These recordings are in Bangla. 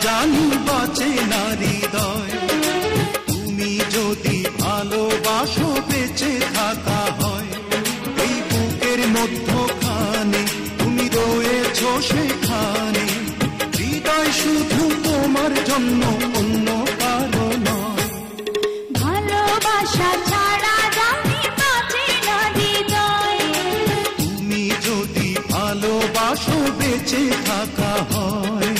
জানি বাঁচে না হৃদয়। তুমি যদি ভালোবাসো বেঁচে থাকা হয়, এই বুকের মধ্যখানে তুমি রয়েছো সেখানে। হৃদয় শুধু তোমার জন্য, অন্য কারো নয়। ভালোবাসা ছাড়া জানি বাঁচে না হৃদয়। তুমি যদি ভালোবাসো বেঁচে থাকা হয়।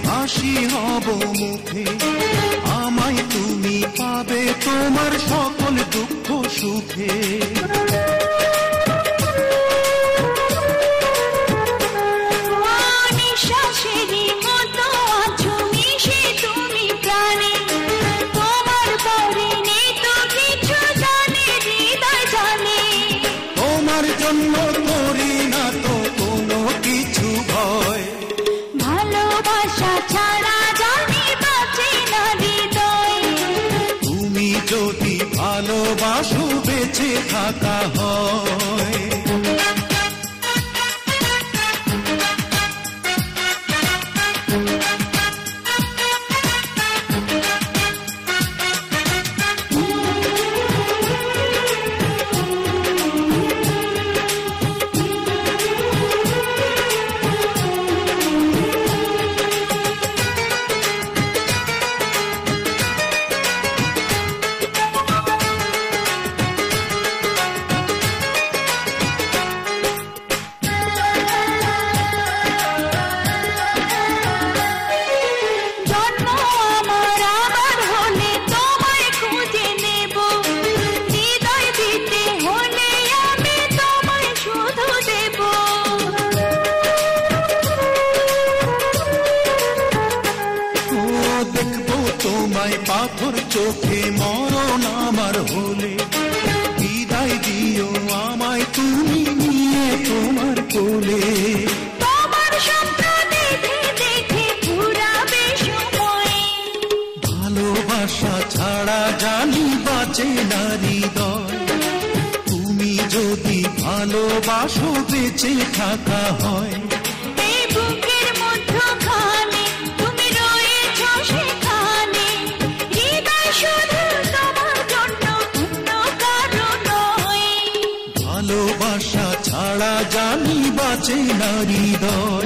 হাসি হব মুখে, আমায় তুমি পাবে তোমার সকল দুঃখ সুখে। নিঃশ্বাসেরই মতো আছো মিশে তুমি প্রাণে, তোমার পরে নেই তো কিছু জানে হৃদয় জানে। তোমার জন্য করি না তো কোনো কিছু ভয়। ভালোবাসা ছাড়া জানি বাঁচে না হৃদয়। তুমি যদি ভালোবাসো বেঁচে থাকা হয়। তোমায় পাথর চোখে মরণ আমার হলে, বিদায় দিও আমায় তুমি নিয়ে তোমার কোলে। তোমার স্বপ্ন দেখে দেখে ফুরাবে সময়। ভালোবাসা ছাড়া জানি বাঁচে না হৃদয়। তুমি যদি ভালোবাসো বেঁচে থাকা হয়। এই বুকের মধ্যখানে তুমি রয়েছো সেখানে। হৃদয় শুধু তোমার জন্য, অন্য কারো নয়। ভালোবাসা ছাড়া জানি বাঁচে না হৃদয়।